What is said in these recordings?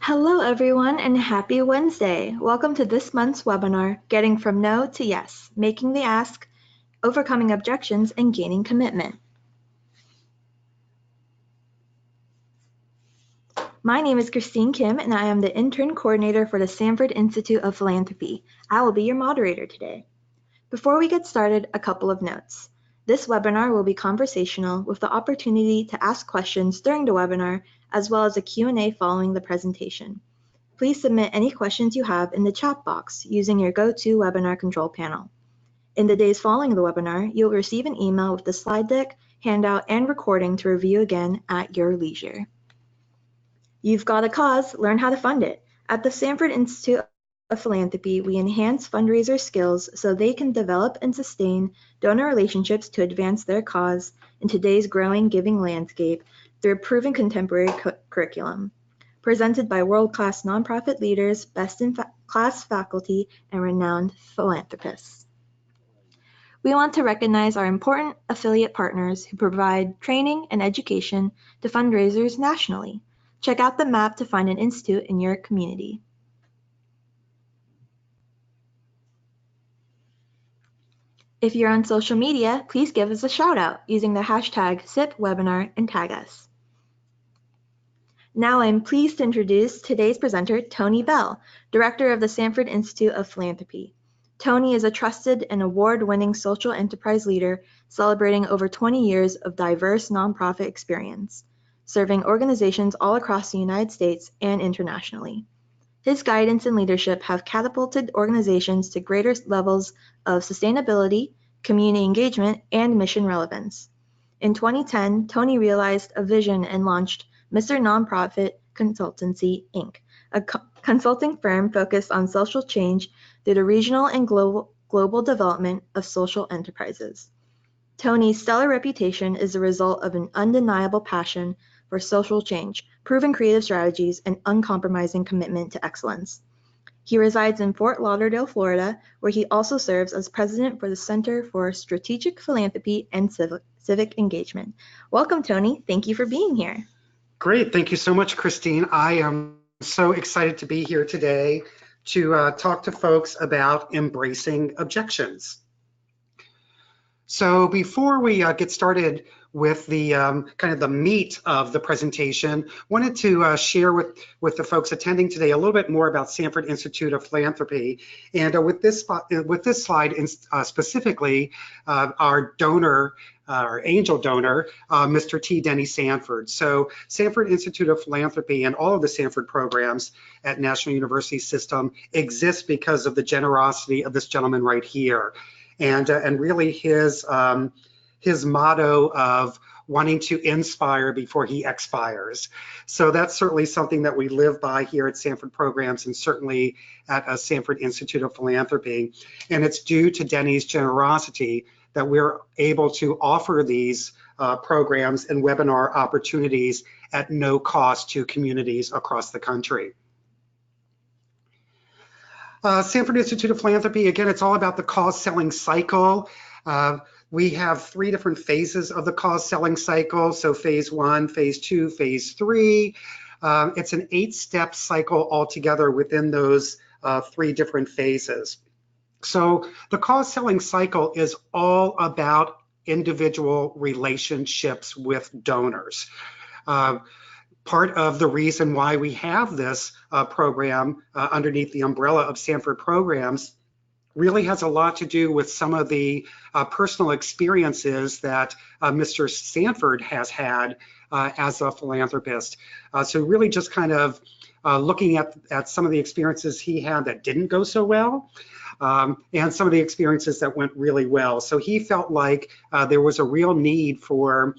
Hello everyone and happy Wednesday. Welcome to this month's webinar, Getting from No to Yes, Making the Ask, Overcoming Objections, and Gaining Commitment. My name is Christine Kim and I am the Intern Coordinator for the Sanford Institute of Philanthropy. I will be your moderator today. Before we get started, a couple of notes. This webinar will be conversational with the opportunity to ask questions during the webinar, as well as a Q&A following the presentation. Please submit any questions you have in the chat box using your GoToWebinar control panel. In the days following the webinar, you'll receive an email with the slide deck, handout, and recording to review again at your leisure. You've got a cause, learn how to fund it. At the Sanford Institute of Philanthropy, we enhance fundraiser skills so they can develop and sustain donor relationships to advance their cause in today's growing giving landscape through a proven contemporary curriculum. Presented by world-class nonprofit leaders, best-in-class faculty, and renowned philanthropists. We want to recognize our important affiliate partners who provide training and education to fundraisers nationally. Check out the map to find an institute in your community. If you're on social media, please give us a shout out using the hashtag #SIPWebinar and tag us. Now I'm pleased to introduce today's presenter, Tony Bell, Director of the Sanford Institute of Philanthropy. Tony is a trusted and award-winning social enterprise leader celebrating over 20 years of diverse nonprofit experience, serving organizations all across the United States and internationally. His guidance and leadership have catapulted organizations to greater levels of sustainability, community engagement, and mission relevance. In 2010, Tony realized a vision and launched Mr. Nonprofit Consultancy, Inc., a consulting firm focused on social change through the regional and global development of social enterprises. Tony's stellar reputation is the result of an undeniable passion for social change, proven creative strategies, and uncompromising commitment to excellence. He resides in Fort Lauderdale, Florida, where he also serves as president for the Center for Strategic Philanthropy and Civic Engagement. Welcome, Tony. Thank you for being here. Great. Thank you so much, Christine. I am so excited to be here today to talk to folks about embracing objections. So before we get started with the kind of the meat of the presentation, wanted to share with the folks attending today a little bit more about Sanford Institute of Philanthropy. And with this slide specifically, our donor, our angel donor, Mr. T. Denny Sanford. So Sanford Institute of Philanthropy and all of the Sanford programs at National University System exist because of the generosity of this gentleman right here. And really his motto of wanting to inspire before he expires. So that's certainly something that we live by here at Sanford Programs and certainly at Sanford Institute of Philanthropy. And it's due to Denny's generosity that we're able to offer these programs and webinar opportunities at no cost to communities across the country. Sanford Institute of Philanthropy, again, it's all about the cause selling cycle. We have 3 different phases of the cause selling cycle. So phase 1, phase 2, phase 3. It's an 8-step cycle altogether within those 3 different phases. So the cause selling cycle is all about individual relationships with donors. Part of the reason why we have this program underneath the umbrella of Sanford Programs really has a lot to do with some of the personal experiences that Mr. Sanford has had as a philanthropist. So really just kind of looking at some of the experiences he had that didn't go so well, and some of the experiences that went really well. So he felt like there was a real need for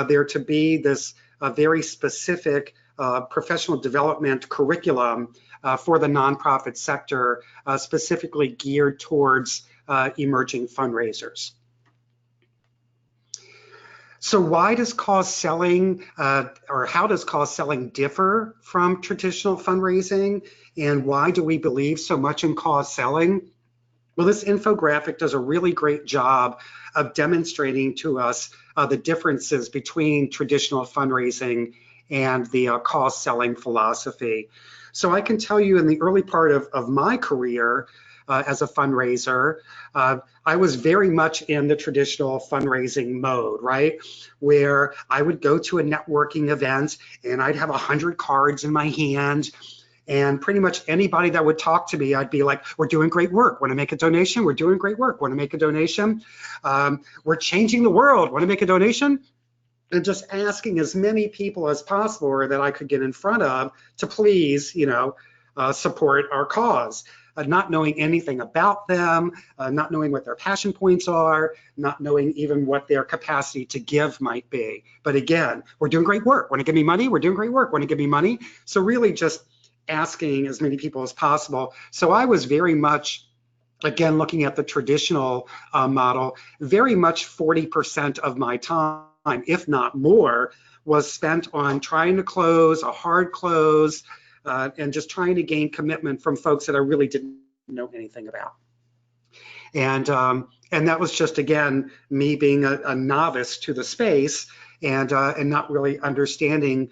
there to be this very specific professional development curriculum for the nonprofit sector, specifically geared towards emerging fundraisers. So why does cause selling, or how does cause selling differ from traditional fundraising? And why do we believe so much in cause selling? Well, this infographic does a really great job of demonstrating to us the differences between traditional fundraising and the cause selling philosophy. So I can tell you in the early part of my career as a fundraiser, I was very much in the traditional fundraising mode, right? Where I would go to a networking event and I'd have 100 cards in my hand. And pretty much anybody that would talk to me, I'd be like, we're doing great work. Want to make a donation? We're doing great work. Want to make a donation? We're changing the world. Want to make a donation? And just asking as many people as possible or that I could get in front of to please, support our cause. Not knowing anything about them, not knowing what their passion points are, not knowing even what their capacity to give might be. But again, we're doing great work. Want to give me money? We're doing great work. Want to give me money? So really just asking as many people as possible. So I was very much, again, looking at the traditional model, very much 40% of my time, if not more, was spent on trying to close a hard close and just trying to gain commitment from folks that I really didn't know anything about. And that was just, again, me being a novice to the space and not really understanding,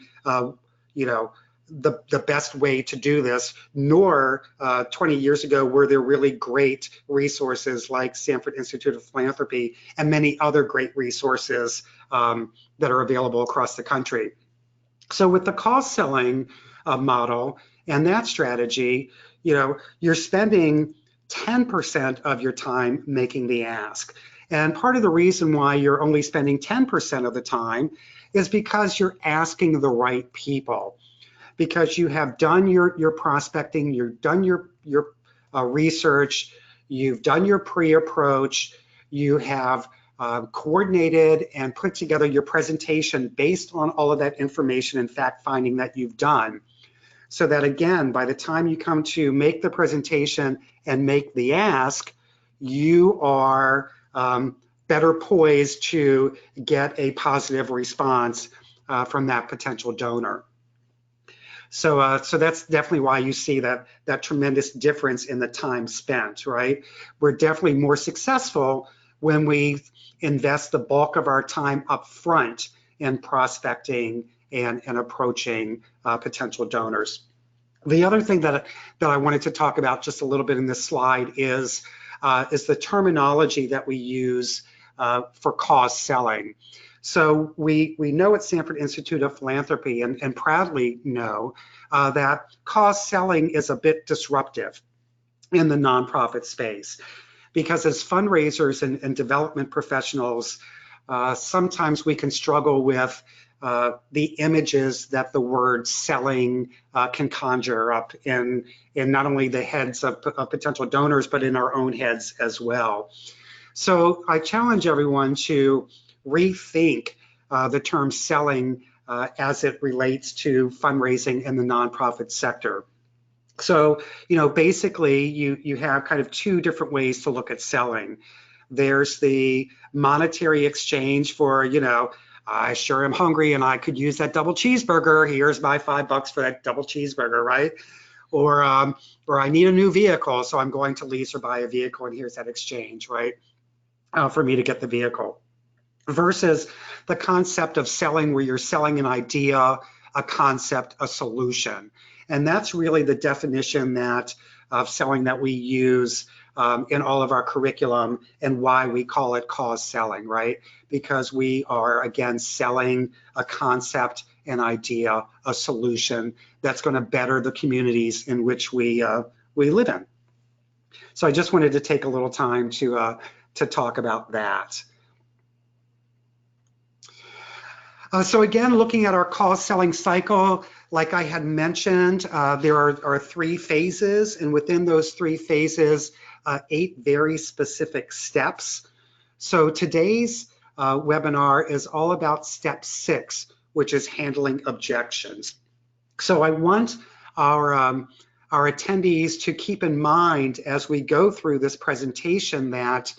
the best way to do this, nor 20 years ago were there really great resources like Sanford Institute of Philanthropy and many other great resources that are available across the country. So with the cost selling model and that strategy, you're spending 10% of your time making the ask. And part of the reason why you're only spending 10% of the time is because you're asking the right people. Because you have done your prospecting, you've done your research, you've done your pre-approach, you have coordinated and put together your presentation based on all of that information and fact finding that you've done. So that again, by the time you come to make the presentation and make the ask, you are better poised to get a positive response from that potential donor. So that's definitely why you see that tremendous difference in the time spent, right? We're definitely more successful when we invest the bulk of our time up front in prospecting and approaching potential donors. The other thing that I wanted to talk about just a little bit in this slide is the terminology that we use for cause selling. So we know at Sanford Institute of Philanthropy and proudly know that cause selling is a bit disruptive in the nonprofit space because as fundraisers and development professionals, sometimes we can struggle with the images that the word selling can conjure up in not only the heads of potential donors, but in our own heads as well. So I challenge everyone to rethink the term selling as it relates to fundraising in the nonprofit sector. So, basically you have kind of two different ways to look at selling. There's the monetary exchange for, I sure am hungry and I could use that double cheeseburger. Here's my $5 for that double cheeseburger, right? Or I need a new vehicle, so I'm going to lease or buy a vehicle and here's that exchange, right? For me to get the vehicle. Versus the concept of selling where you're selling an idea, a concept, a solution. And that's really the definition of selling that we use in all of our curriculum and why we call it cause selling, right? Because we are, again, selling a concept, an idea, a solution that's going to better the communities in which we live in. So I just wanted to take a little time to talk about that. So again, looking at our cause selling cycle, like I had mentioned, there are 3 phases, and within those 3 phases, 8 very specific steps. So today's webinar is all about step 6, which is handling objections. So I want our attendees to keep in mind as we go through this presentation that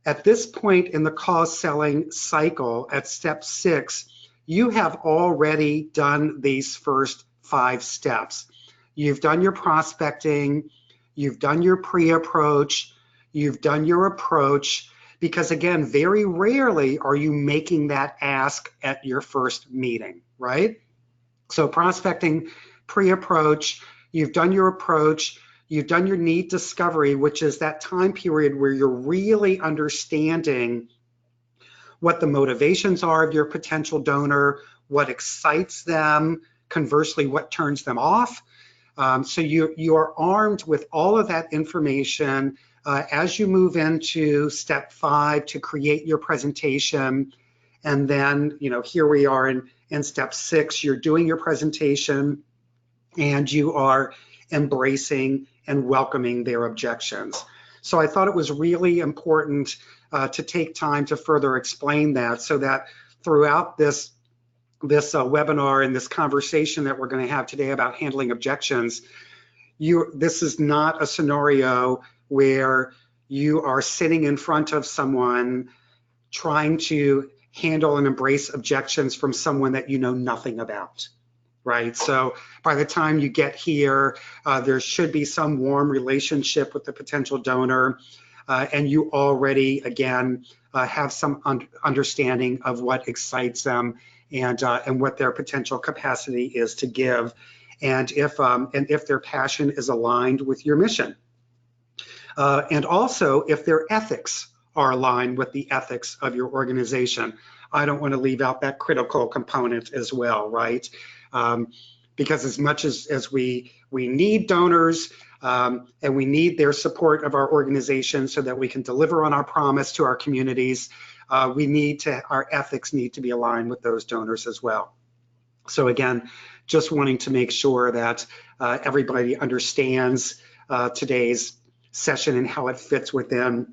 at this point in the cause selling cycle, at step 6, you have already done these first 5 steps. You've done your prospecting, you've done your pre-approach, you've done your approach, because again, very rarely are you making that ask at your first meeting, right? So prospecting pre-approach, you've done your approach, you've done your need discovery, which is that time period where you're really understanding what the motivations are of your potential donor, what excites them, conversely, what turns them off. So you are armed with all of that information as you move into step 5 to create your presentation. And then, here we are in step 6, you're doing your presentation and you are embracing and welcoming their objections. So I thought it was really important to take time to further explain that, so that throughout this webinar and this conversation that we're going to have today about handling objections, this is not a scenario where you are sitting in front of someone trying to handle and embrace objections from someone that you know nothing about, right? So by the time you get here, there should be some warm relationship with the potential donor, and you already, again, have some understanding of what excites them and what their potential capacity is to give, and if their passion is aligned with your mission, and also if their ethics are aligned with the ethics of your organization. I don't want to leave out that critical component as well, right? Because as much as we need donors and we need their support of our organization so that we can deliver on our promise to our communities, our ethics need to be aligned with those donors as well. So again, just wanting to make sure that everybody understands today's session and how it fits within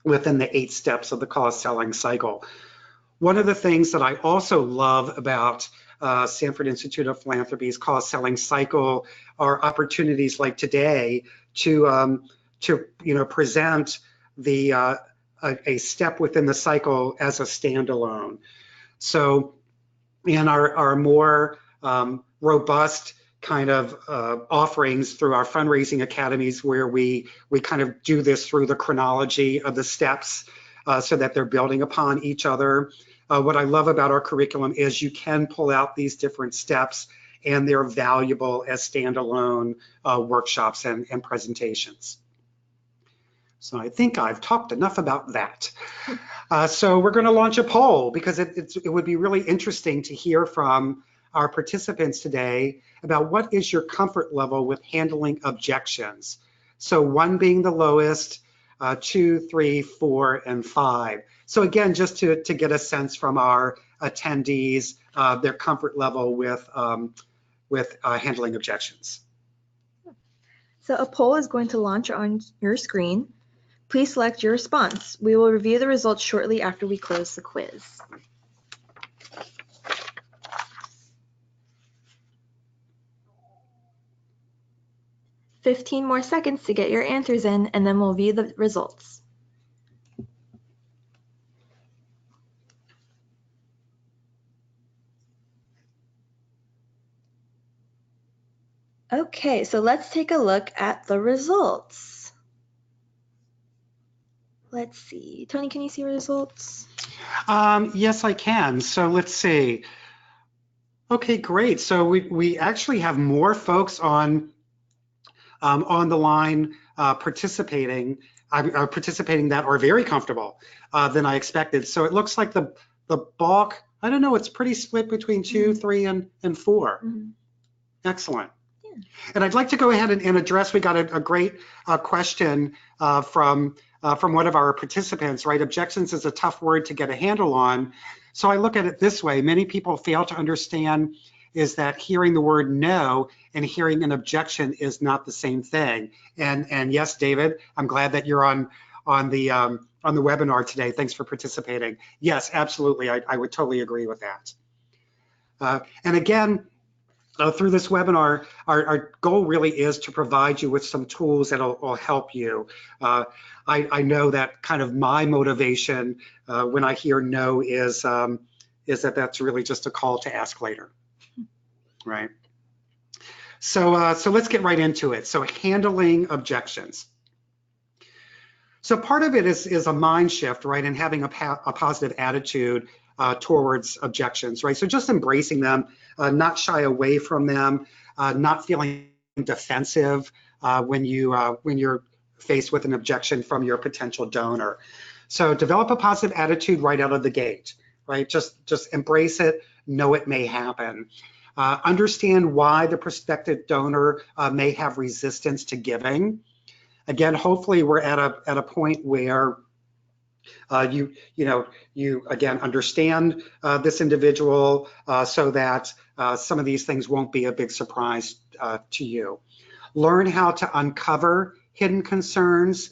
the 8 steps of the cause selling cycle. One of the things that I also love about Sanford Institute of Philanthropy's cause selling cycle are opportunities like today to present a step within the cycle as a standalone. So in our more robust kind of offerings through our fundraising academies, where we kind of do this through the chronology of the steps so that they're building upon each other. What I love about our curriculum is you can pull out these different steps and they're valuable as standalone workshops and presentations. So I think I've talked enough about that. So we're going to launch a poll because it would be really interesting to hear from our participants today about what is your comfort level with handling objections. So 1 being the lowest, 2, 3, 4, and 5. So again, just to get a sense from our attendees, their comfort level with handling objections. So a poll is going to launch on your screen. Please select your response. We will review the results shortly after we close the quiz. "15 more seconds to get your answers in, and then we'll view the results." Okay, so let's take a look at the results. Let's see. Tony, can you see results? Yes, I can. So let's see. Okay, great. So we actually have more folks on the line participating that are very comfortable than I expected. So it looks like the bulk, I don't know, it's pretty split between 2, 3, and 4. Mm-hmm. Excellent. Yeah. And I'd like to go ahead and address, we got a great question from one of our participants, right? Objections is a tough word to get a handle on. So I look at it this way: many people fail to understand is that hearing the word no and hearing an objection is not the same thing. And yes, David, I'm glad that you're on the webinar today. Thanks for participating. Yes, absolutely, I would totally agree with that. And again, through this webinar, our goal really is to provide you with some tools that will help you. I know that kind of my motivation when I hear no is that that's really just a call to ask later. Right. So let's get right into it. So handling objections. So part of it is a mind shift, right, and having a positive attitude towards objections, right? So just embracing them, not shy away from them. not feeling defensive when you're faced with an objection from your potential donor. So develop a positive attitude right out of the gate, right? Just embrace it, know it may happen. Understand why the prospective donor may have resistance to giving. Again, hopefully we're at a point where you again understand this individual so that some of these things won't be a big surprise to you. Learn how to uncover hidden concerns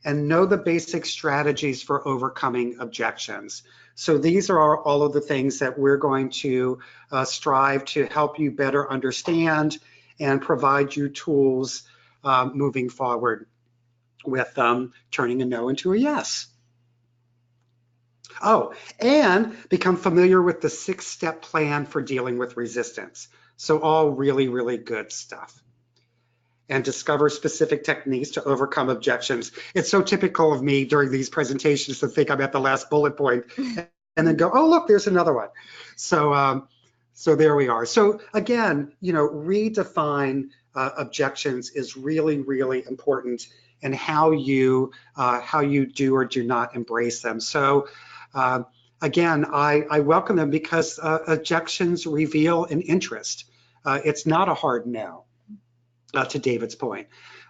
and know the basic strategies for overcoming objections. So these are all of the things that we're going to strive to help you better understand and provide you tools moving forward with turning a no into a yes. Oh, and become familiar with the 6-step plan for dealing with resistance. So all really, really good stuff. And discover specific techniques to overcome objections. It's so typical of me during these presentations to think I'm at the last bullet point and then go, oh, look, there's another one. So, so there we are. So again, redefine objections is really, really important, and how you do or do not embrace them. So again, I welcome them because objections reveal an interest. It's not a hard no. To David's point,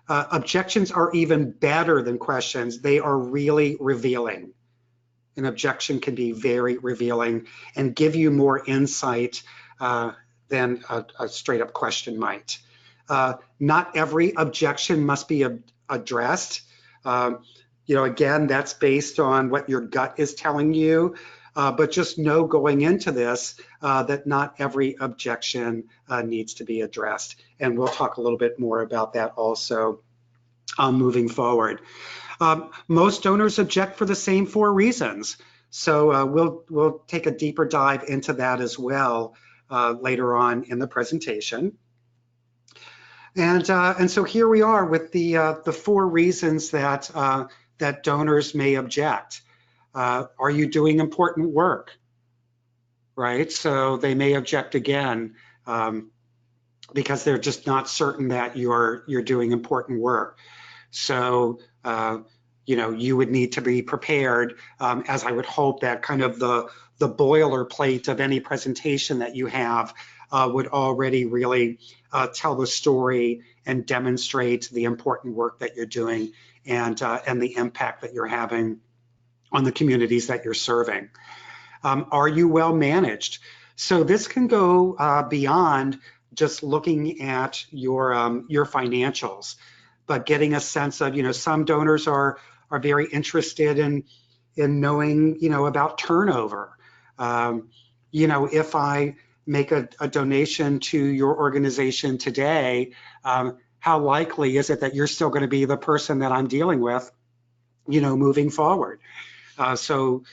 objections are even better than questions. They are really revealing. An objection can be very revealing and give you more insight than a straight up question might. Not every objection must be addressed. Again, that's based on what your gut is telling you. But just know going into this that not every objection needs to be addressed. And we'll talk a little bit more about that also moving forward. Most donors object for the same 4 reasons. So we'll take a deeper dive into that as well later on in the presentation. And so here we are with the 4 reasons that that donors may object. Are you doing important work? Right, so they may object again because they're just not certain that you're doing important work. So you would need to be prepared, as I would hope that kind of the boilerplate of any presentation that you have would already really tell the story and demonstrate the important work that you're doing and the impact that you're having on the communities that you're serving. Are you well managed? So this can go beyond just looking at your financials, but getting a sense of, some donors are very interested in knowing, about turnover. If I make a donation to your organization today, how likely is it that you're still going to be the person that I'm dealing with, moving forward? So,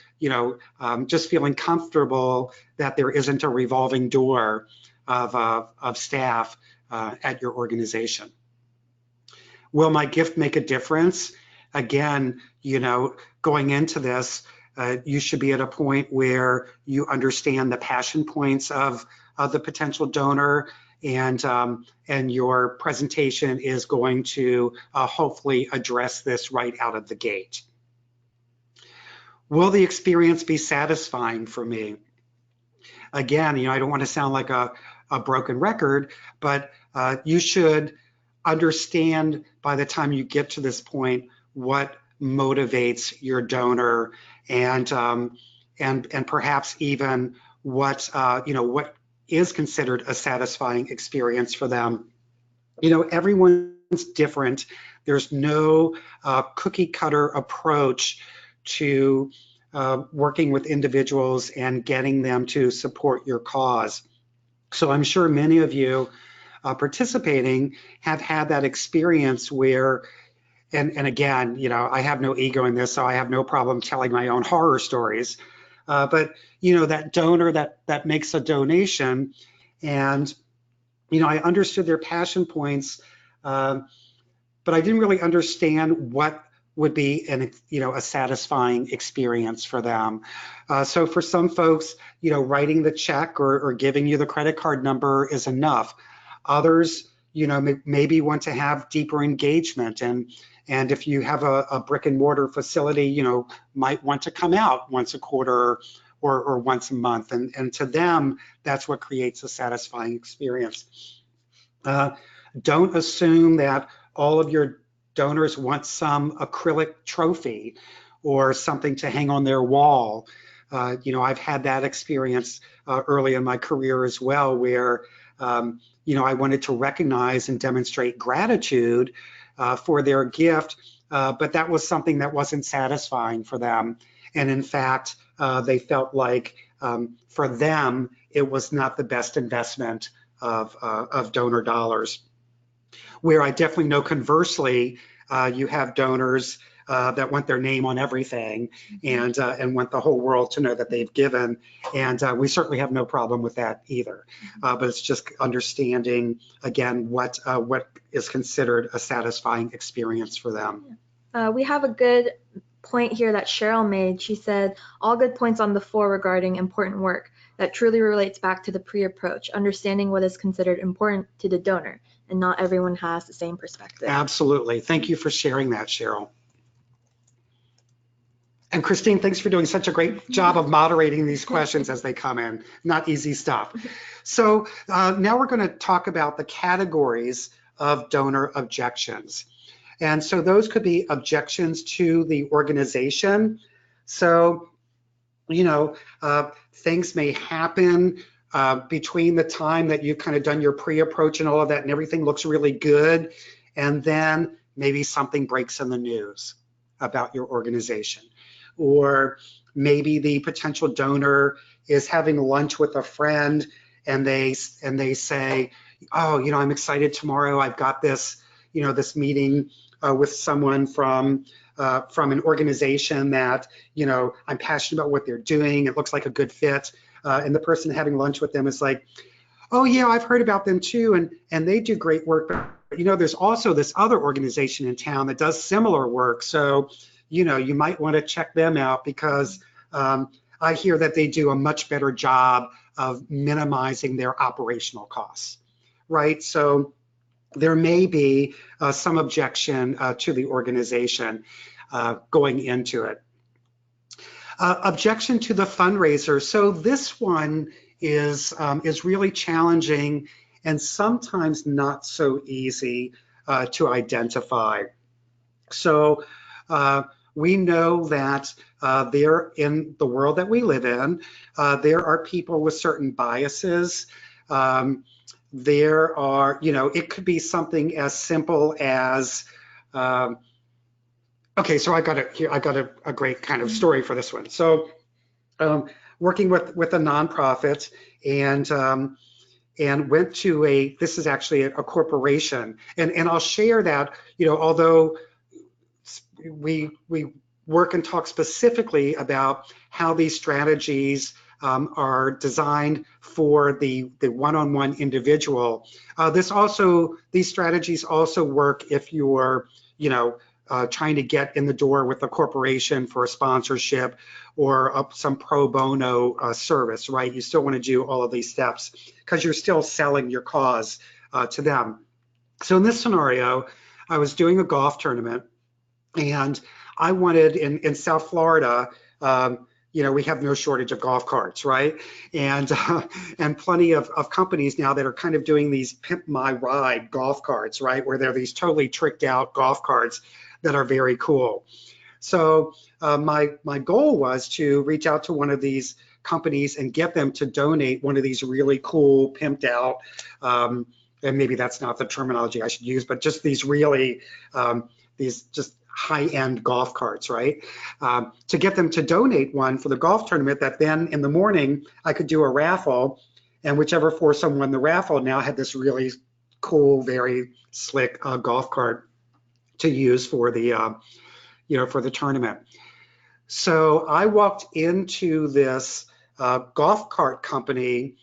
just feeling comfortable that there isn't a revolving door of staff at your organization. Will my gift make a difference? Again, going into this, you should be at a point where you understand the passion points of the potential donor, and your presentation is going to hopefully address this right out of the gate. Will the experience be satisfying for me? Again, I don't want to sound like a broken record, but you should understand by the time you get to this point what motivates your donor, and perhaps even what what is considered a satisfying experience for them. Everyone's different. There's no cookie cutter approach to working with individuals and getting them to support your cause. So I'm sure many of you participating have had that experience where, and again, I have no ego in this, so I have no problem telling my own horror stories. But that donor that makes a donation, and I understood their passion points, but I didn't really understand what would be a satisfying experience for them. So for some folks, writing the check or giving you the credit card number is enough. Others, maybe want to have deeper engagement, and if you have a brick and mortar facility, might want to come out once a quarter or once a month, and to them, that's what creates a satisfying experience. Don't assume that all of your donors want some acrylic trophy or something to hang on their wall. I've had that experience early in my career as well, where I wanted to recognize and demonstrate gratitude for their gift, but that was something that wasn't satisfying for them. And in fact, they felt like for them, it was not the best investment of donor dollars. Where I definitely know conversely, you have donors that want their name on everything and want the whole world to know that they've given. And we certainly have no problem with that either. But it's just understanding, again, what is considered a satisfying experience for them. We have a good point here that Cheryl made. She said, all good points on the floor regarding important work. That truly relates back to the pre-approach, understanding what is considered important to the donor, and not everyone has the same perspective. Absolutely. Thank you for sharing that, Cheryl. And Christine, thanks for doing such a great job of moderating these questions as they come in. Not easy stuff. So now we're going to talk about the categories of donor objections. And so those could be objections to the organization. So, things may happen between the time that you've kind of done your pre-approach and all of that, and everything looks really good. And then maybe something breaks in the news about your organization. Or maybe the potential donor is having lunch with a friend and they say, oh, I'm excited tomorrow. I've got this, this meeting with someone from an organization that, I'm passionate about what they're doing. It looks like a good fit. And the person having lunch with them is like, oh yeah, I've heard about them too. And they do great work. But, there's also this other organization in town that does similar work. So, you might want to check them out because I hear that they do a much better job of minimizing their operational costs, right? So there may be some objection to the organization going into it. Objection to the fundraiser. So this one is really challenging and sometimes not so easy to identify. So we know that there in the world that we live in, there are people with certain biases. There are, it could be something as simple as, okay, so I got a great kind of story for this one. So working with a nonprofit and went to this is actually a corporation, and I'll share that, although we work and talk specifically about how these strategies are designed for the one-on-one individual. These strategies also work if you're, trying to get in the door with a corporation for a sponsorship or some pro bono service, right? You still want to do all of these steps because you're still selling your cause to them. So in this scenario, I was doing a golf tournament, and I wanted in South Florida, we have no shortage of golf carts, right? And plenty of companies now that are kind of doing these pimp my ride golf carts, right? Where they're these totally tricked out golf carts that are very cool. So my goal was to reach out to one of these companies and get them to donate one of these really cool pimped out, and maybe that's not the terminology I should use, but just these really, these just high-end golf carts, right? To get them to donate one for the golf tournament that then in the morning I could do a raffle, and whichever foursome won the raffle now had this really cool, very slick golf cart to use for the, for the tournament. So I walked into this golf cart company,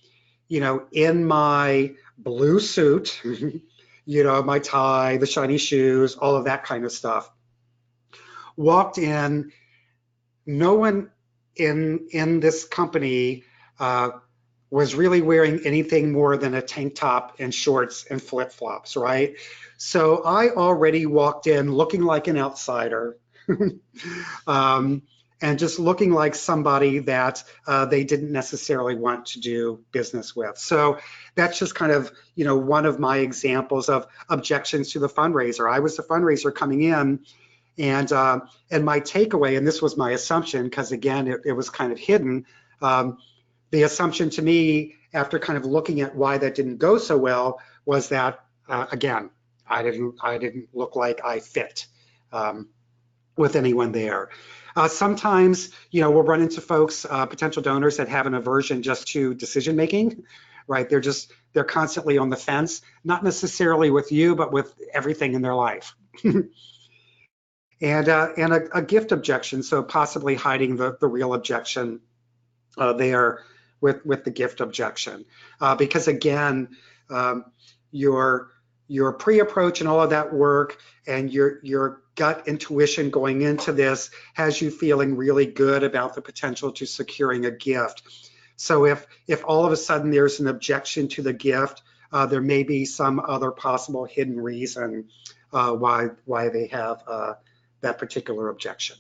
in my blue suit, my tie, the shiny shoes, all of that kind of stuff. Walked in, no one in this company was really wearing anything more than a tank top and shorts and flip-flops, right? So I already walked in looking like an outsider. And just looking like somebody that they didn't necessarily want to do business with. So that's just kind of, one of my examples of objections to the fundraiser. I was the fundraiser coming in, and my takeaway, and this was my assumption, because again, it was kind of hidden. The assumption to me, after kind of looking at why that didn't go so well, was that again, I didn't look like I fit with anyone there. Sometimes, we'll run into folks, potential donors that have an aversion just to decision making, right? They're constantly on the fence, not necessarily with you, but with everything in their life. And a gift objection, so possibly hiding the real objection there with the gift objection, because again, your pre-approach and all of that work and your gut intuition going into this has you feeling really good about the potential to securing a gift. So if all of a sudden there's an objection to the gift, there may be some other possible hidden reason why they have that particular objection.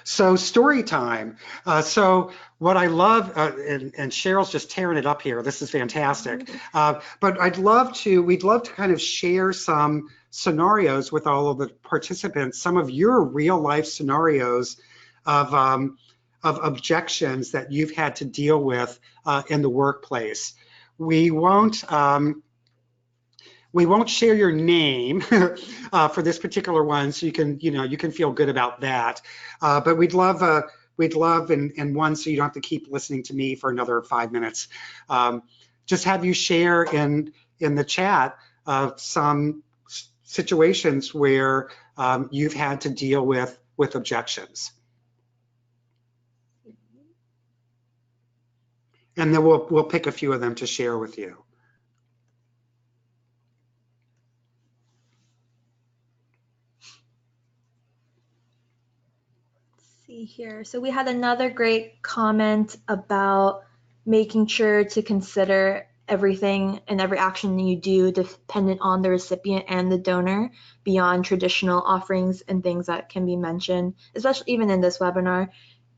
So story time. So what I love, and Cheryl's just tearing it up here. This is fantastic. But we'd love to kind of share some scenarios with all of the participants, some of your real life scenarios of objections that you've had to deal with in the workplace. We won't share your name for this particular one, so you can feel good about that. But we'd love, and one, so you don't have to keep listening to me for another 5 minutes. Just have you share in the chat some situations where you've had to deal with objections. And then we'll pick a few of them to share with you. See here. So we had another great comment about making sure to consider everything and every action you do dependent on the recipient and the donor beyond traditional offerings and things that can be mentioned, especially even in this webinar.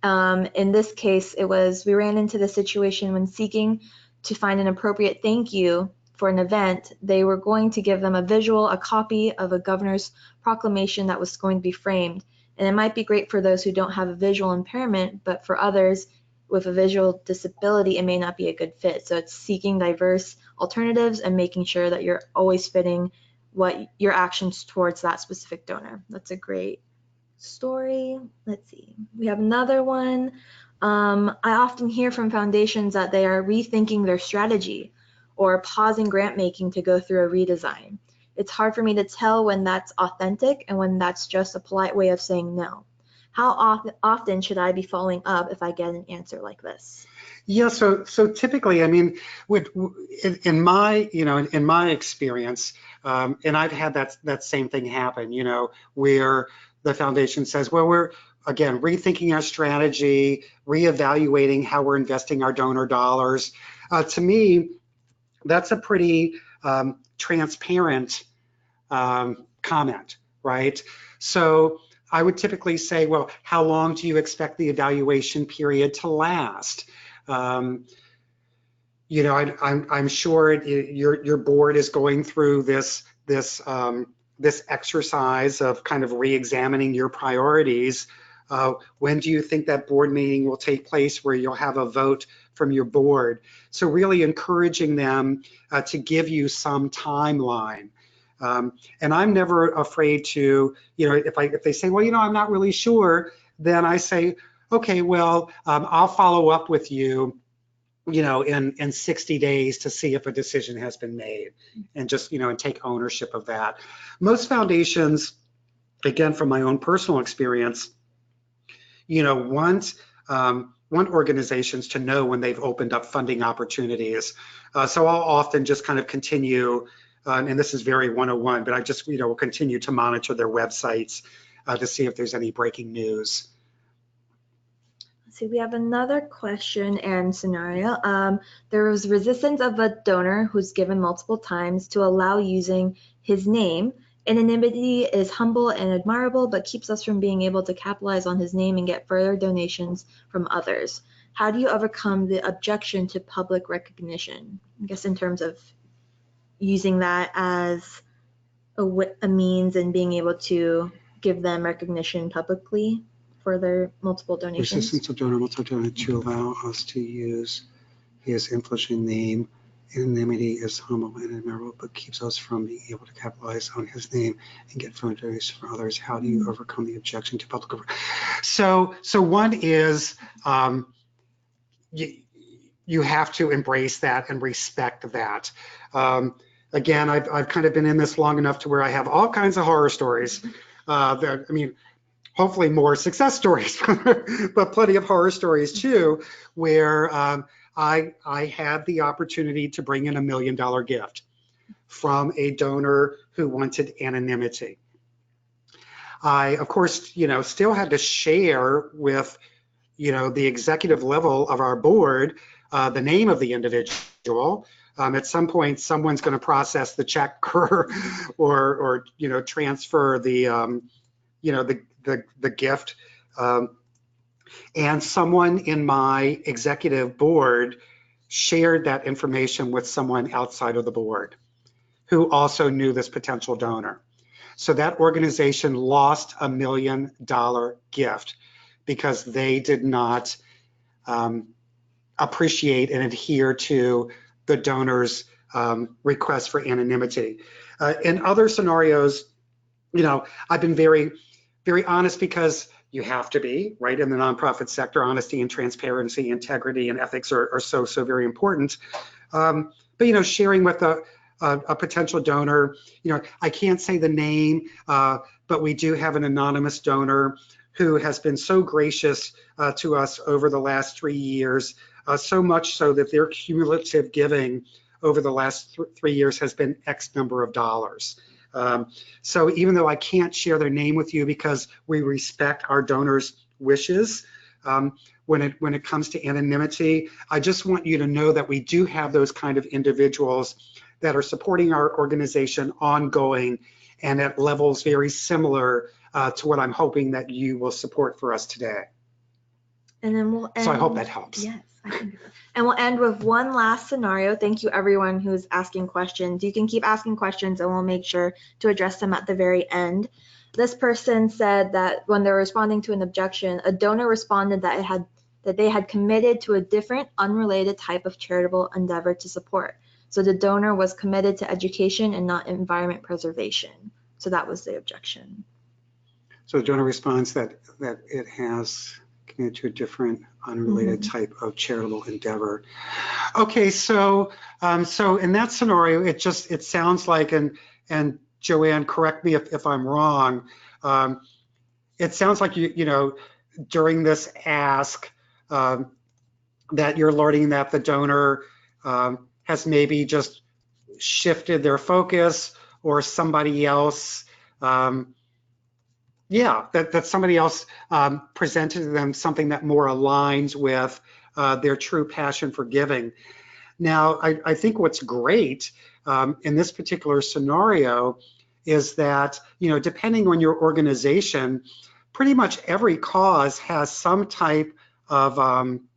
In this case, we ran into the situation when seeking to find an appropriate thank you for an event, they were going to give them a copy of a governor's proclamation that was going to be framed. And it might be great for those who don't have a visual impairment, but for others with a visual disability, it may not be a good fit. So it's seeking diverse alternatives and making sure that you're always fitting what your actions towards that specific donor. That's a great story. Let's see. We have another one. I often hear from foundations that they are rethinking their strategy or pausing grant making to go through a redesign. It's hard for me to tell when that's authentic and when that's just a polite way of saying no. How often should I be following up if I get an answer like this? Yeah, so typically, I mean, in my experience, and I've had that same thing happen, where the foundation says, well, we're again rethinking our strategy, reevaluating how we're investing our donor dollars. To me, that's a pretty transparent comment, right? So I would typically say, well, how long do you expect the evaluation period to last? I'm sure your board is going through this exercise of kind of re-examining your priorities. When do you think that board meeting will take place where you'll have a vote from your board? So really encouraging them to give you some timeline. And I'm never afraid to, if they say, well, I'm not really sure, then I say, okay, well, I'll follow up with you, in 60 days to see if a decision has been made, and just, and take ownership of that. Most foundations, again, from my own personal experience, want organizations to know when they've opened up funding opportunities. So I'll often just kind of continue, and this is very 101, but I just, will continue to monitor their websites to see if there's any breaking news. So we have another question and scenario. There was resistance of a donor who's given multiple times to allow using his name. Anonymity is humble and admirable, but keeps us from being able to capitalize on his name and get further donations from others. How do you overcome the objection to public recognition? I guess in terms of using that as a means and being able to give them recognition publicly for their multiple donations. Resistance of donor to allow us to use his influential name. Anonymity is humble and admirable, but keeps us from being able to capitalize on his name and get fundraisers for others. How do you overcome the objection to public? So one is you have to embrace that and respect that. Again, I've kind of been in this long enough to where I have all kinds of horror stories. That, I mean, hopefully more success stories, but plenty of horror stories too, where I had the opportunity to bring in $1 million gift from a donor who wanted anonymity. I, of course, still had to share with, the executive level of our board the name of the individual. At some point, someone's going to process the check or transfer the the gift, and someone in my executive board shared that information with someone outside of the board who also knew this potential donor. So that organization lost $1 million gift because they did not appreciate and adhere to the donor's request for anonymity. In other scenarios, I've been very honest, because you have to be, right? In the nonprofit sector, honesty and transparency, integrity and ethics are so very important. But sharing with a potential donor, I can't say the name, but we do have an anonymous donor who has been so gracious to us over the last 3 years, so much so that their cumulative giving over the last 3 years has been X number of dollars. So even though I can't share their name with you because we respect our donors' wishes, when it comes to anonymity, I just want you to know that we do have those kind of individuals that are supporting our organization ongoing and at levels very similar to what I'm hoping that you will support for us today. And then we'll end. So I hope that helps. Yes, I think so. And we'll end with one last scenario. Thank you everyone who's asking questions. You can keep asking questions and we'll make sure to address them at the very end. This person said that when they're responding to an objection, a donor responded that they had committed to a different, unrelated type of charitable endeavor to support. So the donor was committed to education and not environment preservation. So that was the objection. So the donor responds that it has committed to a different, unrelated type of charitable endeavor. Okay, so in that scenario, it sounds like, and Joanne, correct me if I'm wrong, it sounds like during this ask that you're learning that the donor has maybe just shifted their focus, or somebody else, that somebody else presented to them something that more aligns with their true passion for giving. Now, I think what's great in this particular scenario is that, depending on your organization, pretty much every cause has some type of, I'm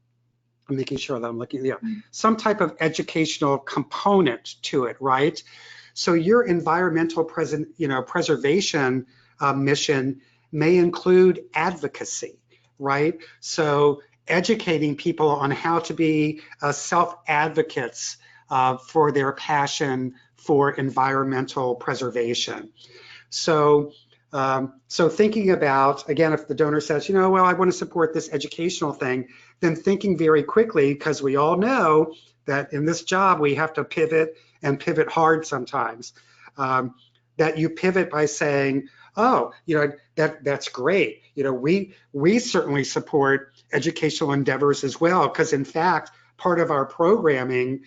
making sure that I'm looking, some type of educational component to it, right? So your environmental preservation mission may include advocacy, right? So educating people on how to be self-advocates for their passion for environmental preservation. So thinking about, again, if the donor says, well, I want to support this educational thing, then thinking very quickly, because we all know that in this job we have to pivot and pivot hard sometimes, that you pivot by saying, oh, that's great. We certainly support educational endeavors as well, because in fact, part of our programming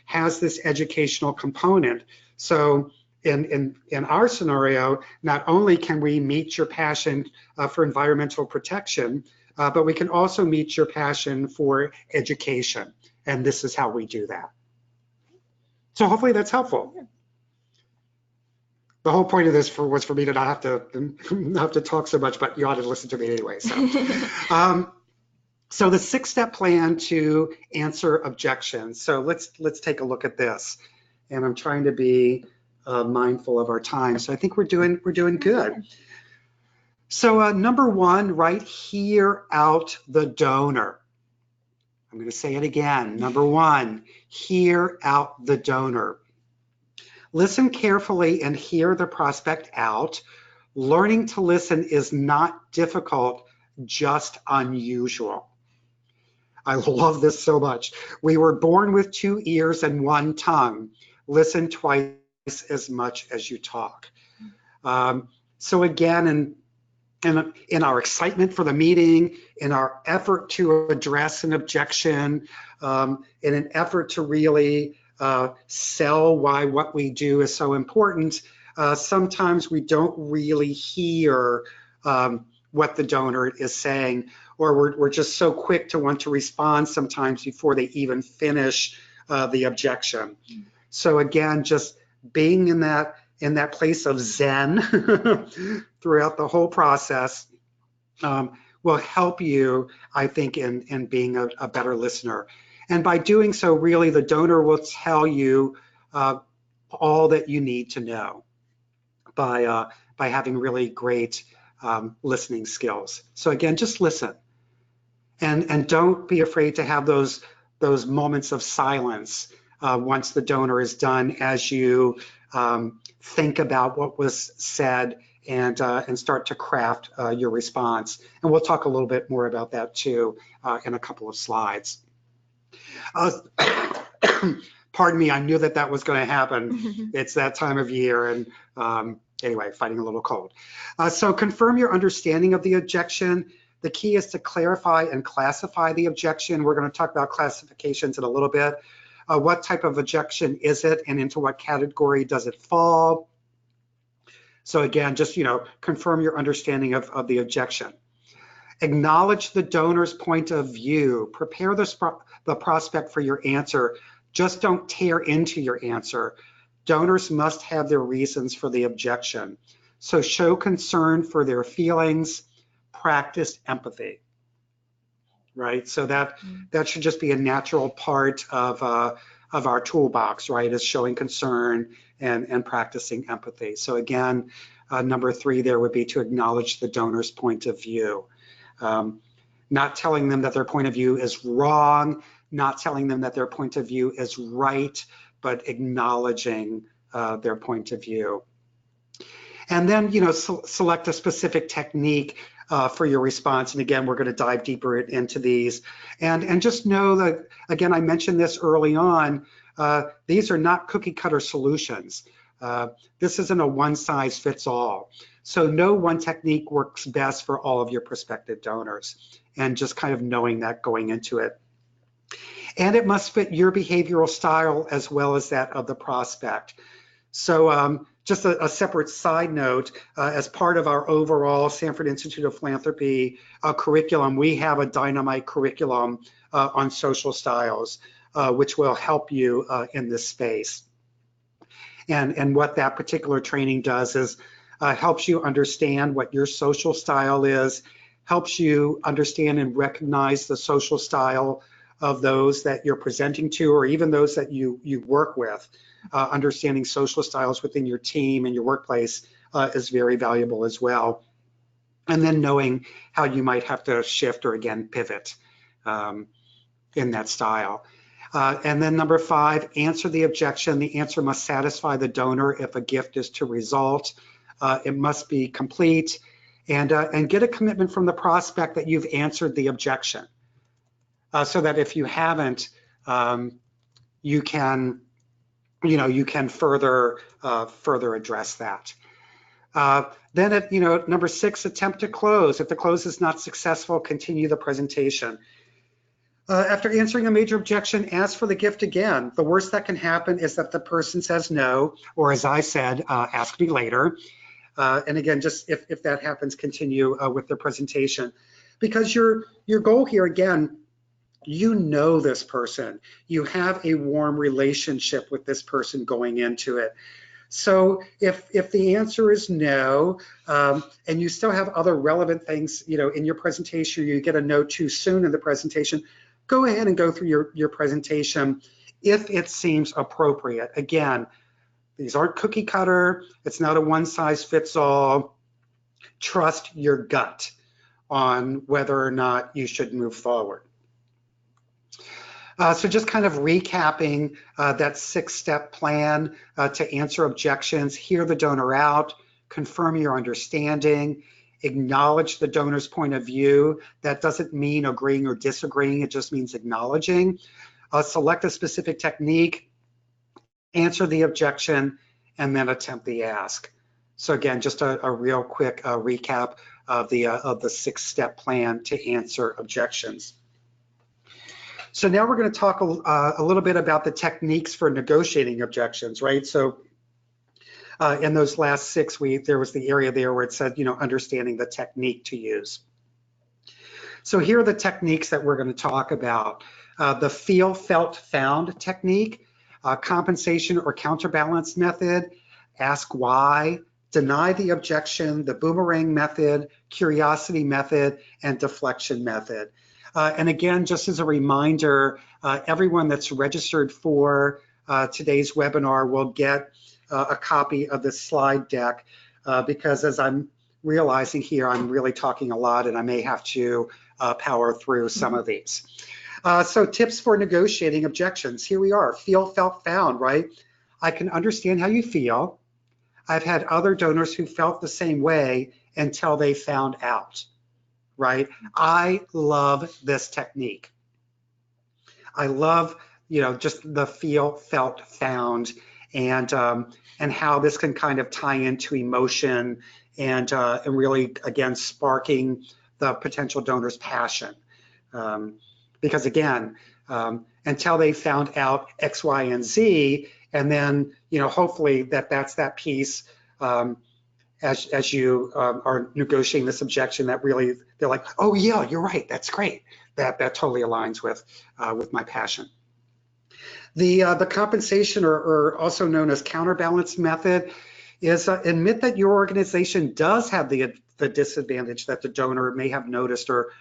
has this educational component. So in our scenario, not only can we meet your passion for environmental protection, but we can also meet your passion for education. And this is how we do that. So hopefully that's helpful. The whole point of this was for me to not have to talk so much, but you ought to listen to me anyway. So, so the 6-step plan to answer objections. So let's take a look at this. And I'm trying to be mindful of our time. So I think we're doing good. So number 1, right, hear out the donor. I'm going to say it again. Number 1, hear out the donor. Listen carefully and hear the prospect out. Learning to listen is not difficult, just unusual. I love this so much. We were born with 2 ears and 1 tongue. Listen twice as much as you talk. So again, in our excitement for the meeting, in our effort to address an objection, in an effort to really sell why what we do is so important, sometimes we don't really hear what the donor is saying, or we're just so quick to want to respond sometimes before they even finish the objection. So again, just being in that place of Zen throughout the whole process will help you, I think, in being a better listener. And by doing so, really, the donor will tell you all that you need to know by having really great listening skills. So again, just listen, and don't be afraid to have those moments of silence once the donor is done, as you think about what was said and start to craft your response. And we'll talk a little bit more about that too in a couple of slides. Pardon me, I knew that was going to happen. It's that time of year, and anyway, fighting a little cold. So confirm your understanding of the objection. The key is to clarify and classify the objection. We're going to talk about classifications in a little bit. What type of objection is it, and into what category does it fall? So again, just confirm your understanding of the objection. Acknowledge the donor's point of view. Prepare the prospect for your answer. Just don't tear into your answer. Donors must have their reasons for the objection. So show concern for their feelings. Practice empathy. Right? So that should just be a natural part of our toolbox, right? Is showing concern and practicing empathy. So again, number 3 there would be to acknowledge the donor's point of view. Not telling them that their point of view is wrong, not telling them that their point of view is right, but acknowledging their point of view. And then, select a specific technique for your response. And again, we're going to dive deeper into these. And just know that, again, I mentioned this early on, these are not cookie cutter solutions. This isn't a one-size-fits-all. So no one technique works best for all of your prospective donors, and just kind of knowing that going into it. And it must fit your behavioral style as well as that of the prospect. So just a separate side note, as part of our overall Sanford Institute of Philanthropy curriculum, we have a dynamite curriculum on social styles, which will help you in this space. And what that particular training does is helps you understand what your social style is, helps you understand and recognize the social style of those that you're presenting to, or even those that you work with. Understanding social styles within your team and your workplace is very valuable as well. And then knowing how you might have to shift or again pivot in that style. And then number 5, answer the objection. The answer must satisfy the donor if a gift is to result. It must be complete, and get a commitment from the prospect that you've answered the objection, so that if you haven't, you can further address that. Then at number 6, attempt to close. If the close is not successful, continue the presentation. After answering a major objection, ask for the gift again. The worst that can happen is that the person says no, or as I said, ask me later. And again, just if that happens, continue with the presentation. because your goal here, again, you know this person. You have a warm relationship with this person going into it. So if the answer is no, and you still have other relevant things, in your presentation, you get a no too soon in the presentation, go ahead and go through your presentation if it seems appropriate. Again, these aren't cookie cutter. It's not a one size fits all. Trust your gut on whether or not you should move forward. So just kind of recapping that 6-step plan to answer objections, hear the donor out, confirm your understanding, acknowledge the donor's point of view. That doesn't mean agreeing or disagreeing, it just means acknowledging. Select a specific technique, answer the objection, and then attempt the ask. So again, just a real quick recap of the 6-step plan to answer objections. So now we're going to talk a little bit about the techniques for negotiating objections, right? So in those last 6, there was the area there where it said, understanding the technique to use. So here are the techniques that we're going to talk about. The feel, felt, found technique, compensation or counterbalance method, ask why, deny the objection, the boomerang method, curiosity method, and deflection method. And again, just as a reminder, everyone that's registered for today's webinar will get a copy of the slide deck because as I'm realizing here, I'm really talking a lot and I may have to power through some of these. So tips for negotiating objections. Here we are, feel, felt, found, right? I can understand how you feel. I've had other donors who felt the same way until they found out. Right? I love this technique. I love, just the feel, felt, found, and how this can kind of tie into emotion and really, again, sparking the potential donor's passion. Because again, until they found out X, Y, and Z, and then, hopefully that's that piece as you are negotiating this objection that really they're like, oh yeah, you're right, that's great. That totally aligns with my passion. The compensation, or also known as counterbalance method, is admit that your organization does have the disadvantage that the donor may have noticed or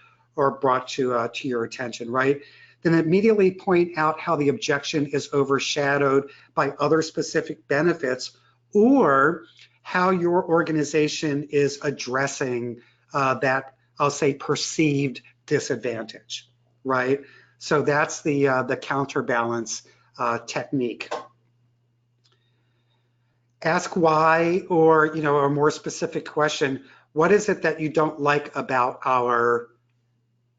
brought to your attention, right? Then immediately point out how the objection is overshadowed by other specific benefits, or how your organization is addressing that, I'll say, perceived disadvantage, right? So that's the counterbalance technique. Ask why, or a more specific question. What is it that you don't like about our,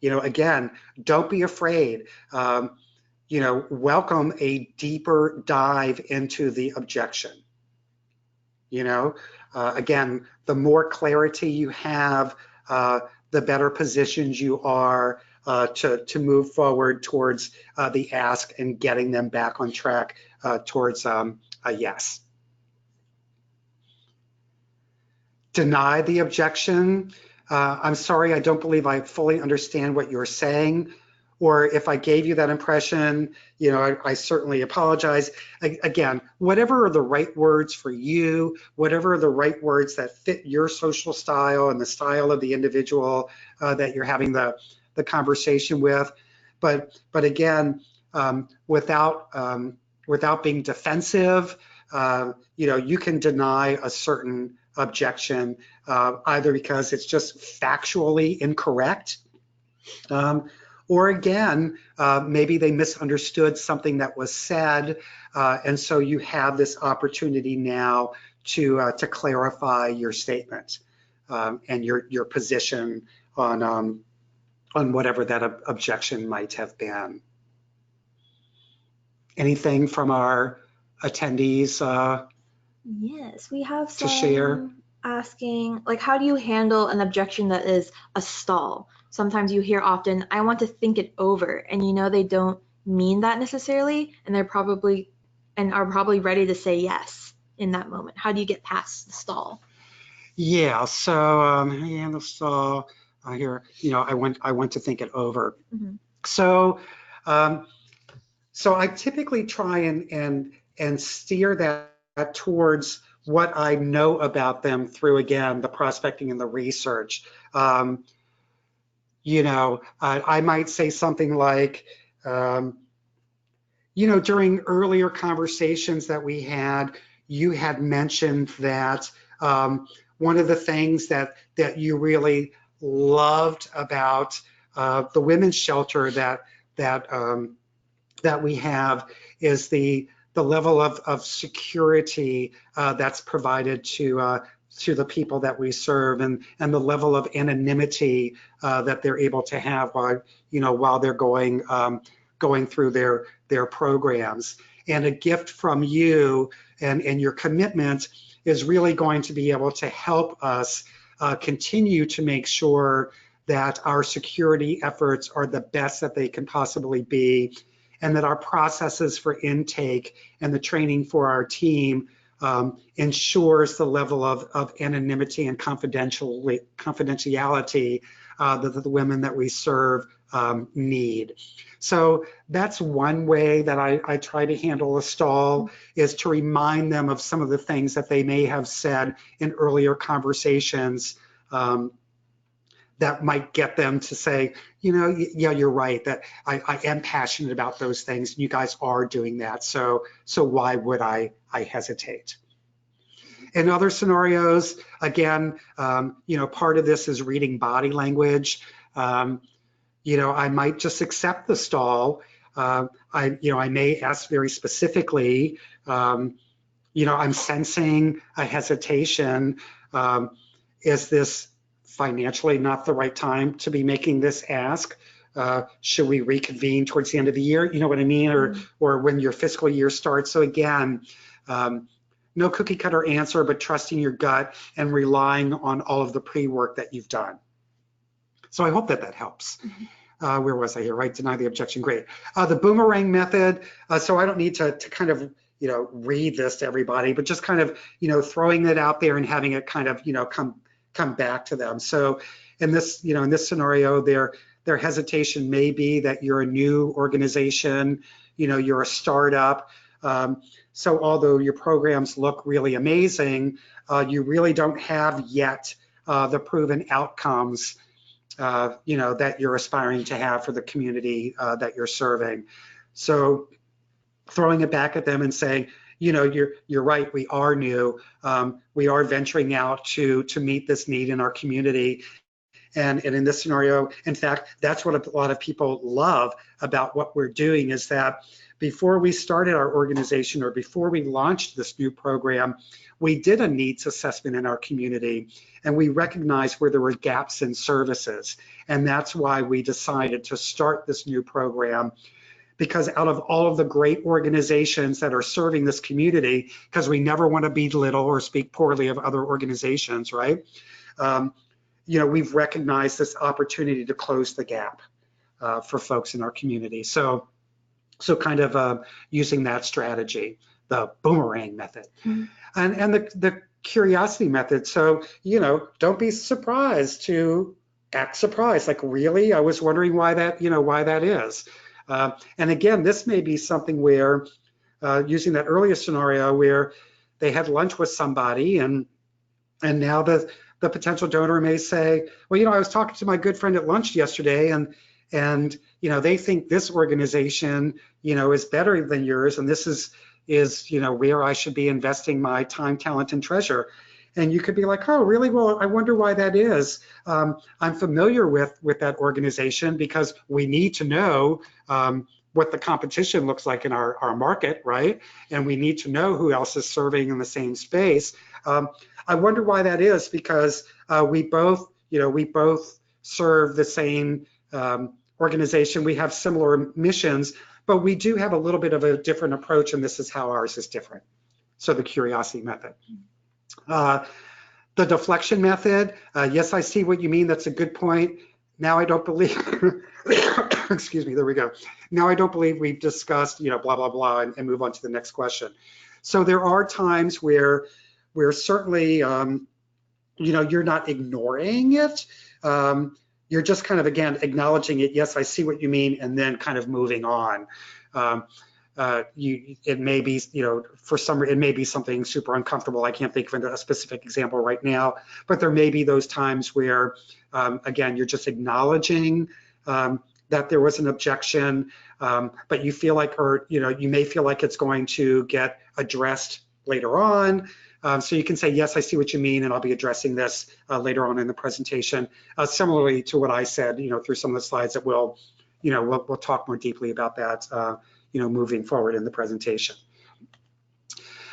again, don't be afraid. Welcome a deeper dive into the objection. Again, the more clarity you have, the better positions you are to move forward towards the ask and getting them back on track towards a yes. Deny the objection. I'm sorry, I don't believe I fully understand what you're saying. Or if I gave you that impression, I certainly apologize. Again, whatever are the right words for you, whatever are the right words that fit your social style and the style of the individual that you're having the conversation with. But again, without being defensive, you can deny a certain objection either because it's just factually incorrect, or again, maybe they misunderstood something that was said, and so you have this opportunity now to clarify your statement and your position on whatever that objection might have been. Anything from our attendees Yes, we have to share? Asking, like, how do you handle an objection that is a stall? Sometimes you hear often, I want to think it over, and they don't mean that necessarily, and are probably ready to say yes in that moment. How do you get past the stall? Yeah, so the stall. here, I want to think it over. Mm-hmm. So, so I typically try and steer that towards what I know about them through, again, the prospecting and the research. I might say something like, during earlier conversations that we had, you had mentioned that one of the things that you really loved about the women's shelter that we have is the level of security that's provided to the people that we serve, and the level of anonymity that they're able to have while they're going through their programs. And a gift from you and your commitment is really going to be able to help us continue to make sure that our security efforts are the best that they can possibly be, and that our processes for intake and the training for our team ensures the level of anonymity and confidentiality that the women that we serve need. So that's one way that I try to handle a stall, is to remind them of some of the things that they may have said in earlier conversations that might get them to say, yeah, you're right, that I am passionate about those things. You guys are doing that. So why would I hesitate? In other scenarios, again, part of this is reading body language. I might just accept the stall. I may ask very specifically, I'm sensing a hesitation. Is this financially not the right time to be making this ask? Should we reconvene towards the end of the year? You know what I mean? Or when your fiscal year starts. So again, no cookie cutter answer, but trusting your gut and relying on all of the pre-work that you've done. So I hope that helps. Where was I here? Right, deny the objection, great. The boomerang method, so I don't need to kind of, read this to everybody, but just kind of, throwing it out there and having it kind of, come back to them. So in this, in this scenario, their hesitation may be that you're a new organization, you're a startup. So although your programs look really amazing, you really don't have yet the proven outcomes that you're aspiring to have for the community that you're serving. So throwing it back at them and saying, you're right, we are new. We are venturing out to meet this need in our community. And in this scenario, in fact, that's what a lot of people love about what we're doing, is that before we started our organization, or before we launched this new program, we did a needs assessment in our community, and we recognized where there were gaps in services. And that's why we decided to start this new program, because out of all of the great organizations that are serving this community, because we never want to belittle or speak poorly of other organizations, right? We've recognized this opportunity to close the gap for folks in our community. So kind of using that strategy, the boomerang method. And the curiosity method. So, don't be surprised to act surprised. Like, really? I was wondering why that is. And again, this may be something where, using that earlier scenario where they had lunch with somebody, and now the potential donor may say, well, I was talking to my good friend at lunch yesterday, and they think this organization, is better than yours, and this is where I should be investing my time, talent, and treasure. And you could be like, oh, really? Well, I wonder why that is. I'm familiar with that organization, because we need to know what the competition looks like in our market, right? And we need to know who else is serving in the same space. I wonder why that is, because we both serve the same organization. We have similar missions, but we do have a little bit of a different approach, and this is how ours is different. So the curiosity method. The deflection method, yes, I see what you mean. That's a good point. Now I don't believe, excuse me, there we go. Now I don't believe we've discussed, blah, blah, blah, and move on to the next question. So there are times where certainly, you're not ignoring it, you're just kind of, again, acknowledging it. Yes, I see what you mean, and then kind of moving on. It may be, for some, it may be something super uncomfortable. I can't think of a specific example right now, but there may be those times where, again, you're just acknowledging that there was an objection, but you feel like, or you may feel like it's going to get addressed later on. So you can say, yes, I see what you mean, and I'll be addressing this later on in the presentation. Similarly to what I said, through some of the slides that we'll talk more deeply about that, moving forward in the presentation.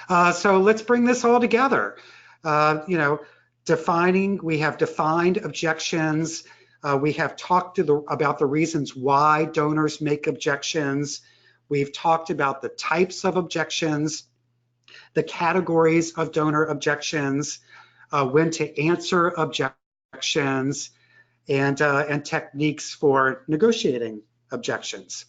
So let's bring this all together. We have defined objections. We have talked about the reasons why donors make objections. We've talked about the types of objections, the categories of donor objections, when to answer objections, and techniques for negotiating objections.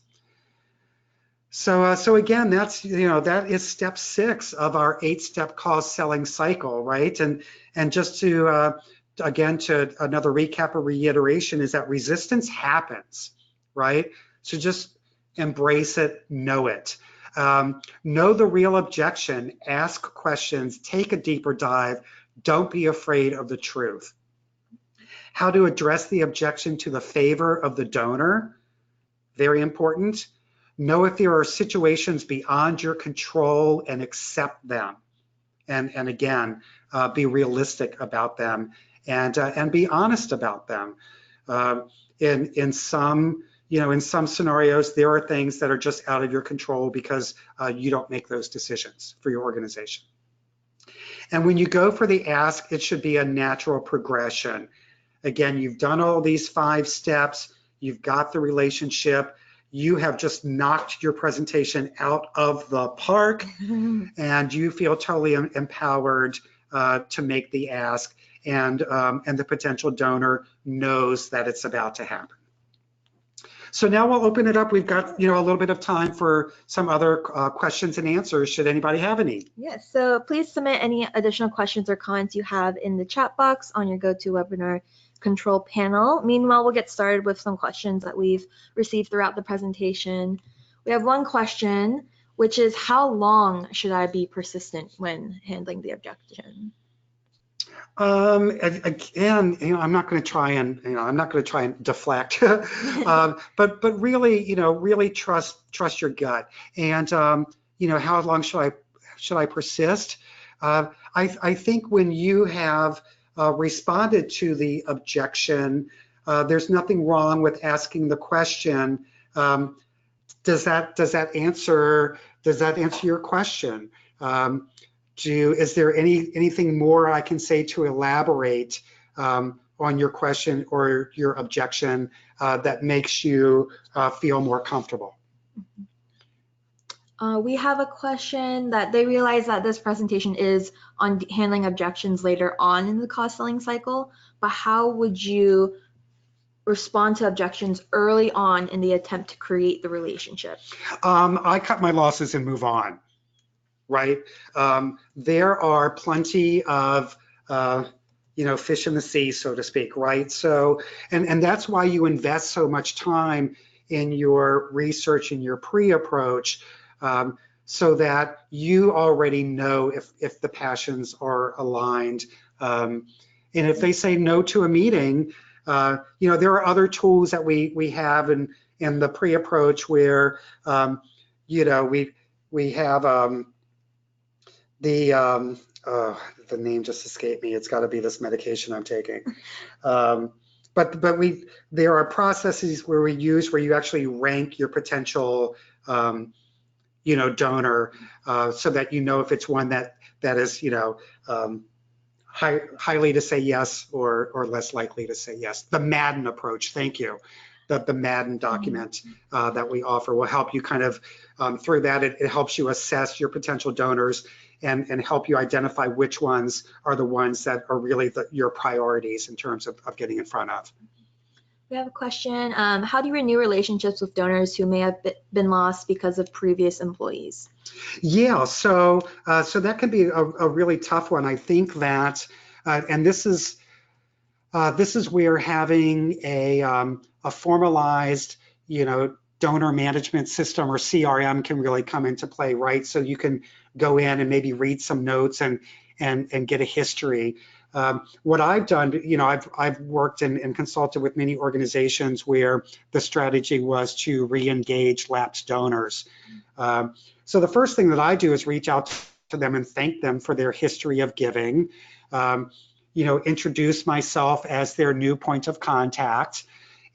So again, that is step 6 of our 8-step cause selling cycle, right? And just to again, to another recap or reiteration, is that resistance happens, right? So just embrace it, know it. Know the real objection, ask questions, take a deeper dive, don't be afraid of the truth. How to address the objection to the favor of the donor, very important. Know if there are situations beyond your control and accept them. And again, be realistic about them and be honest about them. In some scenarios, there are things that are just out of your control because you don't make those decisions for your organization. And when you go for the ask, it should be a natural progression. Again, you've done all these 5 steps, you've got the relationship, you have just knocked your presentation out of the park, and you feel totally empowered to make the ask, and the potential donor knows that it's about to happen. So now we'll open it up. We've got a little bit of time for some other questions and answers, should anybody have any. Yes, so please submit any additional questions or comments you have in the chat box on your GoToWebinar control panel. Meanwhile, we'll get started with some questions that we've received throughout the presentation. We have one question, which is, how long should I be persistent when handling the objection? Again, I'm not going to try and deflect, but really, really trust your gut. And how long should I persist? I think when you have responded to the objection, there's nothing wrong with asking the question. Does that answer your question? Is there anything more I can say to elaborate on your question or your objection that makes you feel more comfortable? We have a question that they realize that this presentation is on handling objections later on in the cause selling cycle, but how would you respond to objections early on in the attempt to create the relationship? I cut my losses and move on. Right? There are plenty of, fish in the sea, so to speak, right? So, and that's why you invest so much time in your research and your pre-approach, so that you already know if the passions are aligned. And if they say no to a meeting, there are other tools that we have in the pre-approach where, we have, the name just escaped me. It's got to be this medication I'm taking. But there are processes where you actually rank your potential, donor, so that if it's one that is, highly to say yes or less likely to say yes. The Madden approach. Thank you. The Madden document that we offer will help you kind of through that. It helps you assess your potential donors and help you identify which ones are the ones that are really your priorities in terms of getting in front of. We have a question. How do you renew relationships with donors who may have been lost because of previous employees? Yeah, so that can be a really tough one. I think that, and this is This is where having a formalized, donor management system or CRM can really come into play, right? So you can go in and maybe read some notes and get a history. What I've done, I've worked and consulted with many organizations where the strategy was to re-engage lapsed donors. So the first thing that I do is reach out to them and thank them for their history of giving. Introduce myself as their new point of contact,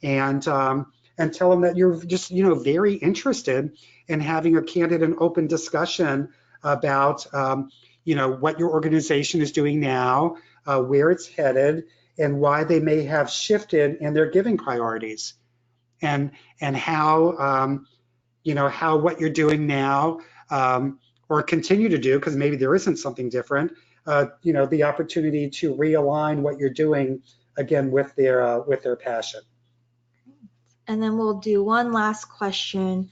and tell them that you're just very interested in having a candid and open discussion about what your organization is doing now, where it's headed, and why they may have shifted in their giving priorities, and how how what you're doing now, or continue to do, because maybe there isn't something different, the opportunity to realign what you're doing again with their passion. And then we'll do one last question.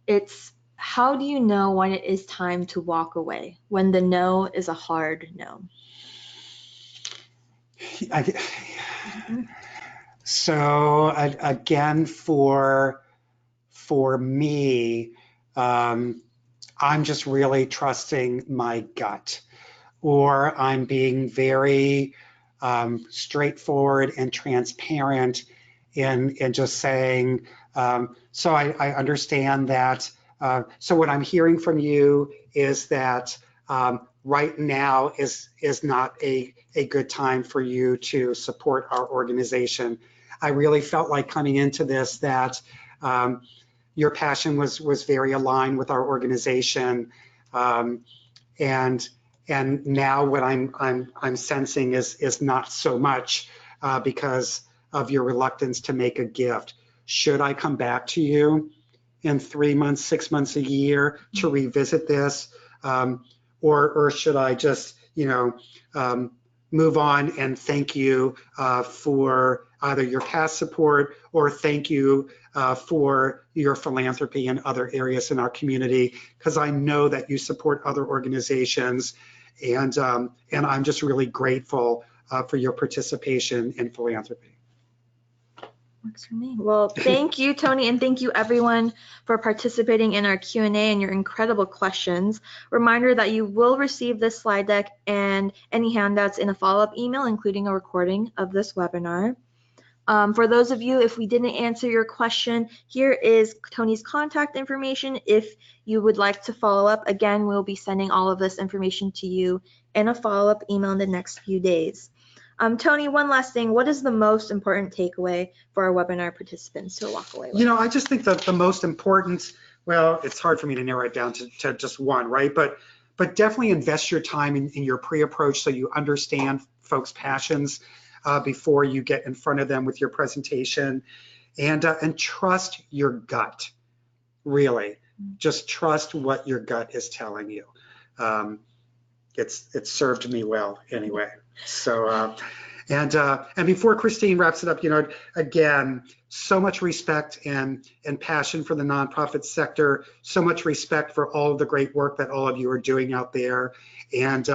It's, how do you know when it is time to walk away, when the no is a hard no? So again, for me, I'm just really trusting my gut, or I'm being very straightforward and transparent in just saying, so I understand that. So what I'm hearing from you is that right now is not a good time for you to support our organization. I really felt like coming into this that your passion was very aligned with our organization, and now what I'm sensing is not so much, because of your reluctance to make a gift. Should I come back to you in 3 months, 6 months, a year to revisit this, or should I just move on and thank you for either your past support, or thank you for your philanthropy in other areas in our community, because I know that you support other organizations, and I'm just really grateful for your participation in philanthropy. Works for me. Well, thank you, Tony, and thank you everyone for participating in our Q&A and your incredible questions. Reminder that you will receive this slide deck and any handouts in a follow-up email, including a recording of this webinar. For those of you, if we didn't answer your question, here is Tony's contact information. If you would like to follow up, again, we'll be sending all of this information to you in a follow-up email in the next few days. Tony, one last thing. What is the most important takeaway for our webinar participants to walk away with? I just think that the most important, well, it's hard for me to narrow it down to just one, right? But definitely invest your time in your pre-approach so you understand folks' passions before you get in front of them with your presentation, and trust your gut. Really, just trust what your gut is telling you. It's served me well anyway. So, and before Christine wraps it up, again, so much respect and passion for the nonprofit sector, so much respect for all of the great work that all of you are doing out there. And,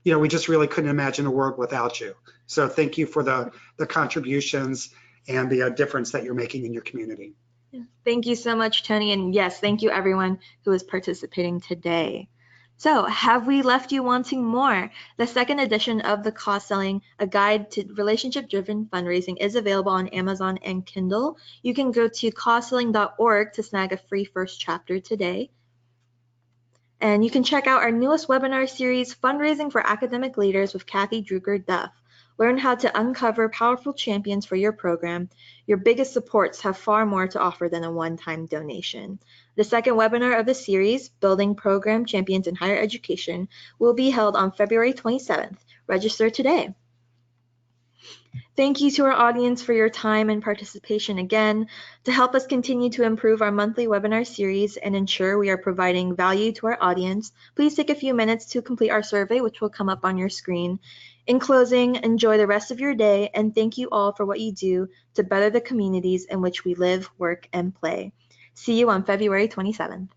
we just really couldn't imagine a world without you. So thank you for the contributions and the difference that you're making in your community. Thank you so much, Tony. And yes, thank you everyone who is participating today. So, have we left you wanting more? The second edition of The Cause Selling, a guide to relationship-driven fundraising, is available on Amazon and Kindle. You can go to causeselling.org to snag a free first chapter today. And you can check out our newest webinar series, Fundraising for Academic Leaders with Kathy Drucker-Duff. Learn how to uncover powerful champions for your program. Your biggest supports have far more to offer than a one-time donation. The second webinar of the series, Building Program Champions in Higher Education, will be held on February 27th. Register today. Thank you to our audience for your time and participation again. To help us continue to improve our monthly webinar series and ensure we are providing value to our audience, please take a few minutes to complete our survey, which will come up on your screen. In closing, enjoy the rest of your day, and thank you all for what you do to better the communities in which we live, work, and play. See you on February 27th.